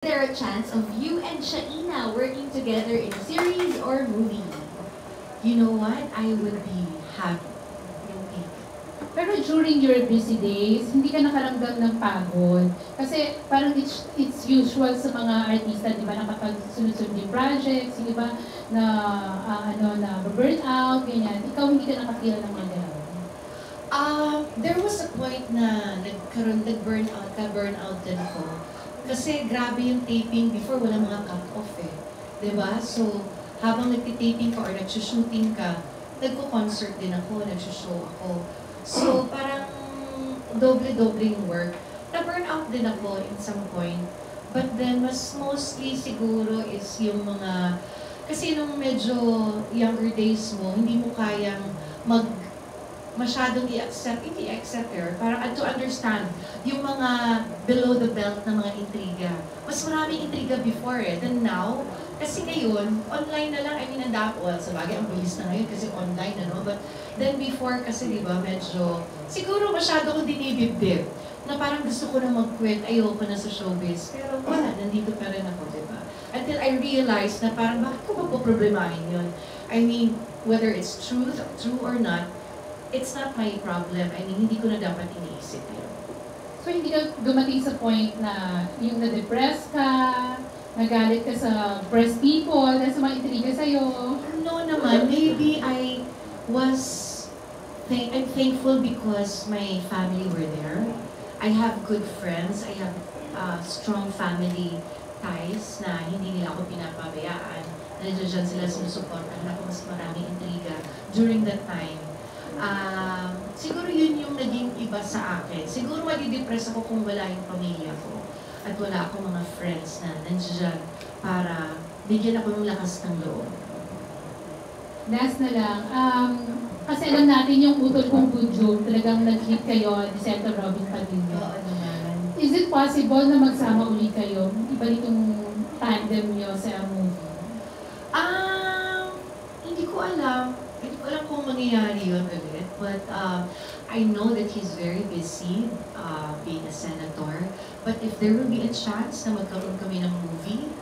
there a chance of you and Shaina working together in a series or movie? You know what? I would be happy. Pero during your busy days, hindi ka nakaramdam ng pagod. Kasi parang it's usual sa mga artista, di ba, na kapag sunod-sunod yung projects, yung iba na, na burn out, ganyan. Ikaw hindi ka nakafeel ng mga gano'n. There was a point na nag-burnout din ako. Kasi grabe yung taping before, wala mga cut-off eh. Diba? So, habang nagtitaping ka or nagsushooting ka, nagko-concert din ako, nagsushow ako. So, parang doble-doble yung work. Na-burnout din ako in some point. But then, mas mostly siguro is yung mga... Kasi nung medyo younger days mo, hindi mo kayang masyadong i-accept, hindi accept parang to understand yung mga below the belt na mga intriga. Mas maraming intriga before than now. Kasi ngayon, online na lang, sabagay, ang bilis na ngayon kasi online But then before kasi, di ba, medyo, siguro masyado ko dinibibdib na parang gusto ko na mag-quit, ayoko na sa showbiz. Pero wala, nandito pa rin ako, di ba? Until I realized na parang, bakit ko ba poproblemahin yun? I mean, whether it's true or not, it's not my problem. I mean, hindi ko na dapat iniisip yun. So, hindi ka dumating sa point na yung na-depress ka, nagalit ka sa press people, dahil sa mga intriga sa'yo? No naman. Maybe I'm thankful because my family were there. I have good friends. I have strong family ties na hindi nila ako pinapabayaan. Nandiyan sila sinusuportahan ako mas maraming intriga during that time. Siguro yun yung naging iba sa akin. Siguro madidepress ako kung wala yung pamilya ko at wala akong mga friends na nandiyan para bigyan ako ng lakas ng loob. Last na lang, kasi alam natin yung utol kong Budyo, talagang nag-hit kayo ni Senator Robin Padilla. Oo naman. Is it possible na magsama ulit kayo? Ibalik yung tandem nyo sa movie? Hindi ko alam. Hindi ko alam kung mangyayari yun ulit. But I know that he's very busy being a senator. But if there will be a chance na magkaroon kami ng movie,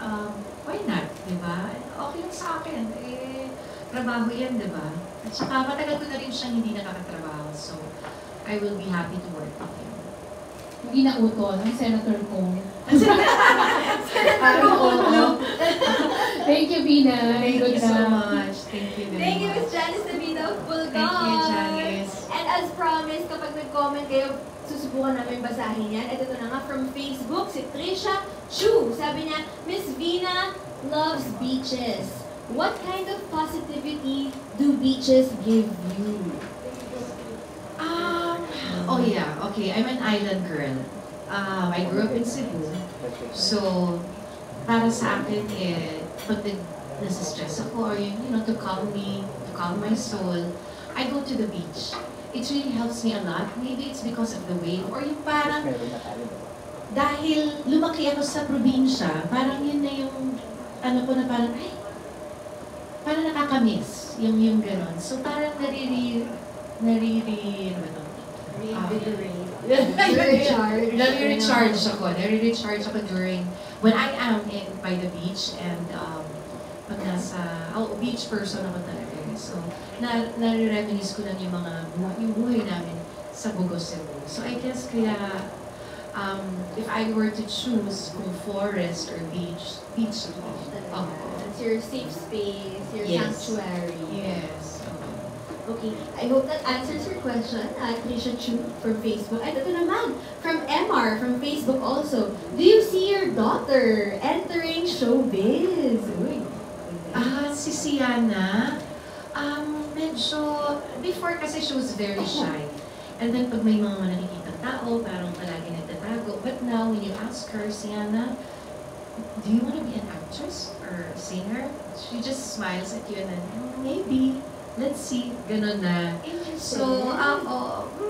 why not? Diba? Okay lang sa akin. Trabaho yan, diba? At saka matagal ko na rin siyang hindi nakakatrabaho. So, I will be happy to work with him. Hindi na utol, ang senator ko. Thank you, Bina. Thank you so much. Thank you very much. Thank you, Ms. Janice Navita of Bulgar. Thank you, Janice. And as promised, kapag nag-comment kayo, susubukan namin basahin yan. At ito na nga, from Facebook, si Trisha Chu. Sabi niya, Miss Vina loves beaches. What kind of positivity do beaches give you? Oh yeah, okay. I'm an island girl. I grew up in Cebu. So, para sa akin, pag nasa-stress ako or to calm me, to calm my soul, I go to the beach. It really helps me a lot. Maybe it's because of the wave or yung parang, dahil lumaki ako sa probinsya, parang yun na yung, ko na parang, parang nakakamiss yung ganon. So, parang Nare-recharge ako during when I am by the beach and pag nasa beach person ako talaga. So nare-reminisce ko lang yung buhay namin sa Bugos, Cebu. So I guess kaya if I were to choose kung forest or beach ako. It's your safe space, your sanctuary. Yes. Okay, I hope that answers your question, Trisha Chu from Facebook. And ito naman, from MR from Facebook also. Do you see your daughter entering showbiz? Uy. Si Siana, medyo, before kasi she was very shy. And then pag may mga nakikita tao, parang palagi nagtatago. But now, when you ask her, Siana, do you want to be an actress or a singer? She just smiles at you and then, maybe. Let's see, gano'n na. So,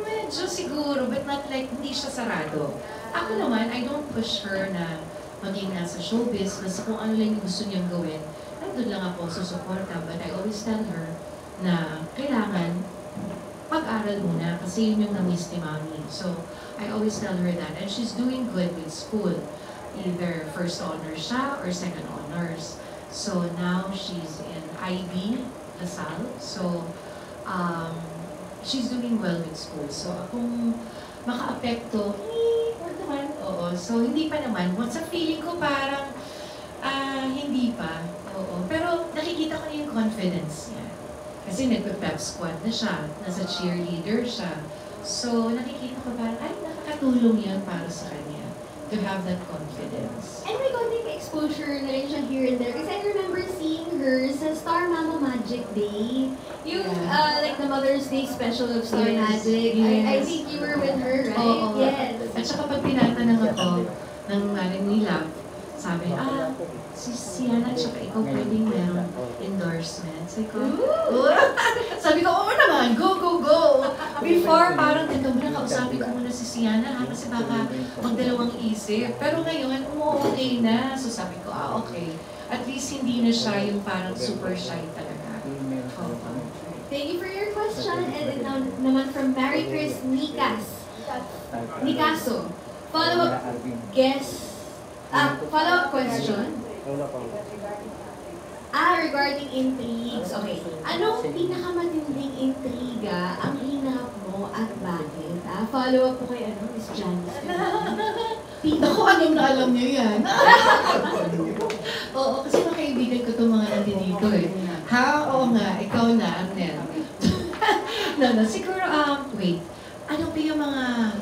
medyo siguro, but not like, hindi siya sarado. Ako naman, I don't push her na maging nasa showbiz, basta kung ano lang yung gusto niyang gawin, nandun lang ako susuporta. But I always tell her na kailangan pag-aral muna kasi yun yung na-miss ni Mami. So, I always tell her that. And she's doing good with school. either first honors siya or second honors. So now she's in IB, Lasal. So she's doing well with school. So kung maka-apekto, wag naman, oo. So hindi pa naman. Sa feeling ko parang hindi pa. Oo. Pero nakikita ko na yung confidence niya. Kasi nagpe-pep squad na siya. Nasa cheerleader siya. So nakikita ko parang, ay, nakakatulong yan para sa kanya to have that confidence. And may konting exposure na rin siya here and there. Kasi I remember seeing her sa Star Mama Magic Day. Yung, like the Mother's Day special of Star Magic. Yes. I think you were with her, right? Oo. Yes. At saka pag tinatanong ako ng nanay nila, sabi, si Hana, tsaka ikaw pwedeng merong endorsement. Sabi ko, oo naman, go, go, go! Before, parang ito muna, kausapin ko muna si Siana, kasi baka magdalawang isip. Pero ngayon, okay na. So sabi ko, okay. At least hindi na siya yung parang super shy talaga. Thank you for your question. And then now naman from Mary Chris Nicaso. Follow-up question. Regarding intrigues. Okay. Anong pinakamatinding intriga ang hinarap mo at bakit? Follow-up po kay Miss Janice. Naku, alam na alam niyo yan. Oo, kasi mga kaibigan ko itong mga nandito eh. Oo nga, ikaw na, Arnel. No, siguro, wait. Ano pa yung mga,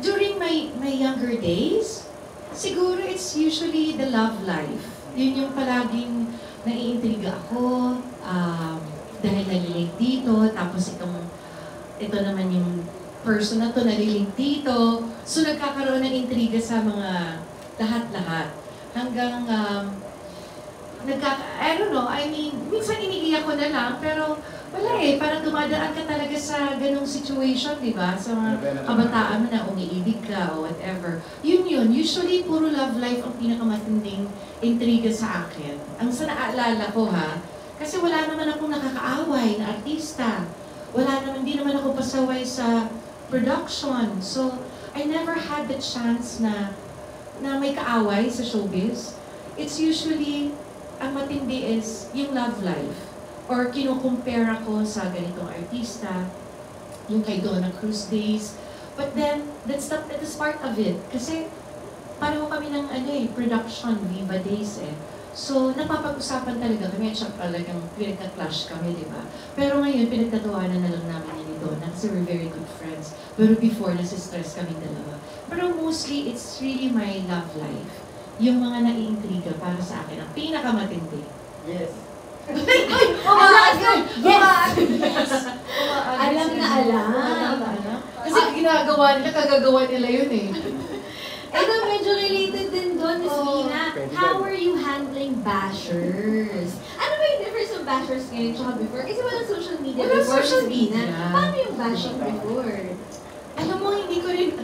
during my younger days, siguro it's usually the love life. Yun yung palaging naiintriga ako, dahil nalilink dito, tapos ito naman yung person na to nalilink dito. So nagkakaroon ng intriga sa mga lahat-lahat. Hanggang, I don't know, I mean, minsan iniiyak ko na lang, pero wala parang dumadaan ka talaga sa ganong situation, di ba? Sa mga kabataan mo na umiibig ka o whatever. Yun. Usually, puro love life ang pinakamatinding intriga sa akin. Ang sa naaalala ko kasi wala naman akong nakakaaway na artista. Hindi naman ako pasaway sa production. So, I never had the chance na may kaaway sa showbiz. It's usually, ang matindi is yung love life. Or kinukumpare ako sa ganitong artista, yung kay Donna Cruz days. But then, that's part of it. Kasi pareho kami ng production, Viva days So, napapag-usapan talaga kami at saka talagang pinagka-clash kami, di ba? Pero ngayon, pinagtatawanan na lang namin ni Donna kasi we're very good friends. Pero before, nasistress kami dalawa. Pero mostly, it's really my love life. Yung mga naiintriga para sa akin, ang pinakamatindi. Yes. Alam na alam. Kasi kagagawa nila yun eh. Ito medyo related din doon, Miss Vina. How are you handling bashers? Ano ba yung difference ng bashers ngayon tsaka before? Kasi walang social media before, Miss Vina. Paano yung bashing before? Alam mo, hindi ko rin...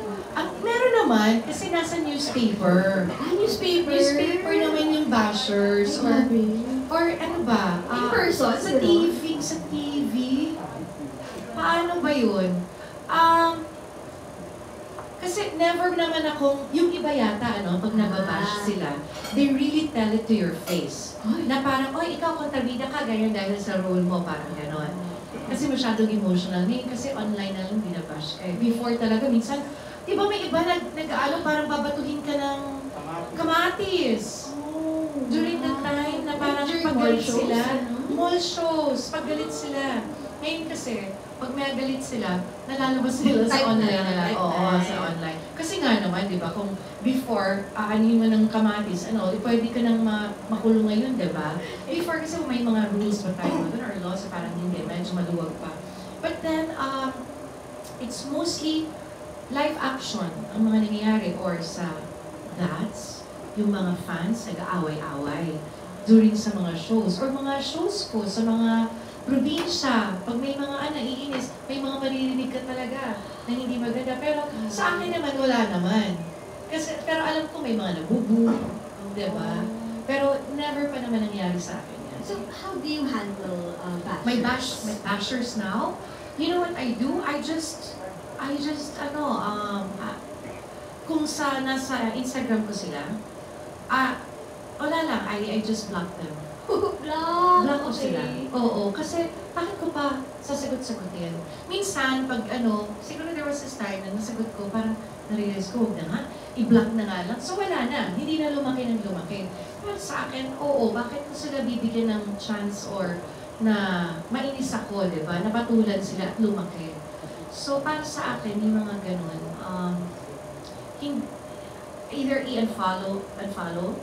meron naman, kasi nasa newspaper. Newspaper? Newspaper naman yung bashers. Or ano ba? In person? Sa TV. Paano ba yun? Kasi never naman akong, yung iba yata, pag nababash sila, they really tell it to your face. Na parang, ikaw kontrabida ka, ganyan dahil sa role mo, parang gano'n. Kasi masyadong emotional. Ngayon kasi online na lang binabash ka. Before talaga, minsan, di ba may iba nag-aalok, parang babatuhin ka ng kamatis. During that time, na parang paggalit sila. Mall shows, paggalit sila. Ngayon kasi, pag may galit sila, nalalabas sila sa online na lang. Oo, sa online. Kasi nga naman, di ba, kung before, aanin mo ng kamatis, pwede ka nang makulong ngayon, di ba? Before kasi may mga rules pa tayo doon, or laws, parang hindi, medyo maluwag pa. But then, it's mostly live action ang mga nangyayari or sa flats, yung mga fans nag-aaway-away during sa mga shows or mga shows ko sa mga probinsya. Pag may mga naiinis, may mga maririnig ka talaga na hindi maganda. Pero sa akin naman, wala naman. Pero alam ko may mga nabubu, di ba? Pero never pa naman nangyari sa akin yan. So, how do you handle bashers? My bashers now? You know what I do? I just kung nasa Instagram ko sila, Wala lang, I just block them. Block. Block ko Okay. sila. Oo, kasi bakit ko pa sasagot-sagutin? Minsan, pag siguro there was this time na nasagot ko, parang narealize ko, huwag na nga, i-block na nga lang. So wala na, hindi na lumaki ng lumaki. Pero sa akin, oo, bakit ko sila bibigyan ng chance or na mainis ako, di ba? Napatulan sila at lumaki. So para sa akin, yung mga ganun, either unfollow,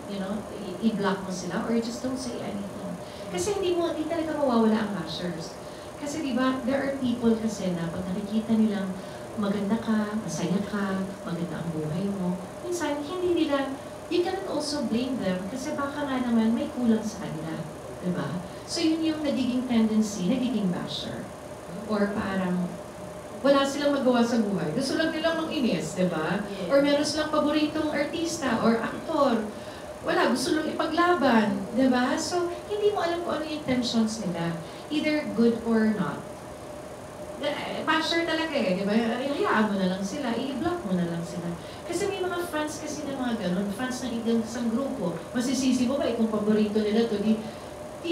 i-block mo sila, or just don't say anything. Kasi hindi talaga mawawala ang bashers. Kasi di ba, there are people kasi na pag nakikita nilang maganda ka, masaya ka, maganda ang buhay mo, minsan hindi nila, you cannot also blame them kasi baka nga naman may kulang sa kanila. Di ba? So yun yung nagiging tendency, nagiging basher. Or parang, wala silang magawa sa buhay. Gusto lang nilang mang-inis, di ba? Yes. Or meron silang paboritong artista or aktor. Wala, gusto lang ipaglaban, di ba? So, hindi mo alam kung ano yung intentions nila. Either good or not. Basher talaga di ba? Hayaan mo na lang sila, i-block mo na lang sila. Kasi may mga fans kasi na mga ganun, fans ng isang grupo. Masisisi mo ba kung paborito nila to, di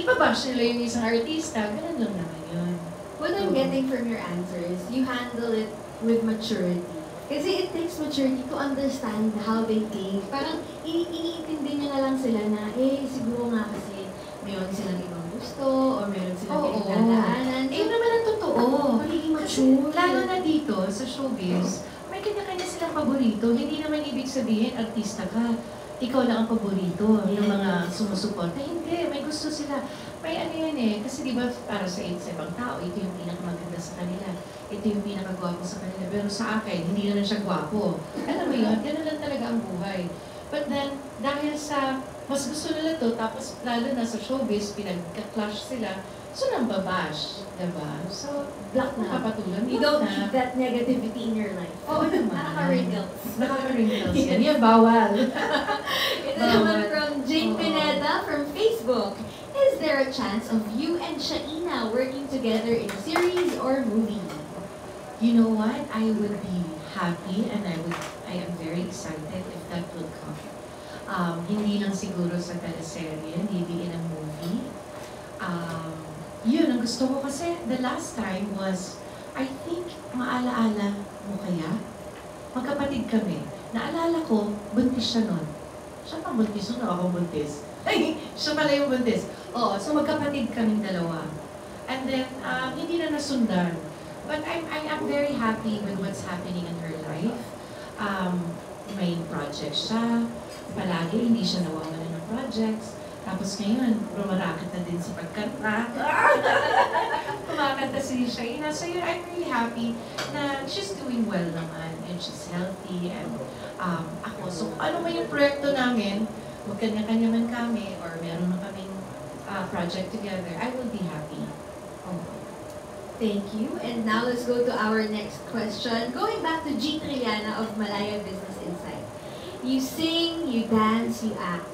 ba bash nila yung isang artista? Ganun lang naman yun. What I'm getting from your answer is you handle it with maturity. Kasi it takes maturity to understand how they think. Parang iniintindi niya na lang sila na, siguro nga kasi mayroon silang ibang gusto or mayroon silang pinagdadaanan. Yun naman ang totoo. Magiging Kasi mature. lalo na dito sa showbiz, may kanya-kanya silang paborito. Hindi naman ibig sabihin, artista ka, ikaw lang ang paborito ng mga sumusuporta. Hindi, may gusto sila. May ano yan kasi di ba para sa ibang tao, ito yung pinakamaganda sa kanila. Ito yung pinakagwapo sa kanila. Pero sa akin, hindi naman siya gwapo. Alam mo yun, ganun lang talaga ang buhay. But then, dahil sa mas gusto nila to, tapos lalo na sa showbiz, pinagka-clash sila, so nang babash, diba? So, Block na. papatulan. You don't need that negativity in your life. Oo naman. Nakaka-wrinkles. Nakaka-wrinkles. Yan, bawal. Ito naman from Jane Pineda from Facebook. Is there a chance of you and Shaina working together in a series or movie? You know what? I would be happy and I am very excited if that would come. Hindi lang siguro sa teleserye, hindi in a movie. Yun, ang gusto ko kasi the last time was, I think, maalaala mo kaya? Magkapatid kami. Naalala ko, buntis siya nun. Siya pang buntis nun, ako buntis. Ay, siya pala yung buntis. Oo, so magkapatid kaming dalawa. And then, hindi na nasundan. But I am very happy with what's happening in her life. May project siya. Palagi, hindi siya nawawala ng projects. Tapos ngayon, rumaraket na din sa pagkanta. Kumakanta si Shaina. So yun, I'm really happy na she's doing well naman. And she's healthy. And ako, so ano man yung proyekto namin, magkanya-kanya man kami, or meron na kaming project together, I will be happy. Thank you. And now let's go to our next question. Going back to G. Triana of Malaya Business Insight. You sing, you dance, you act.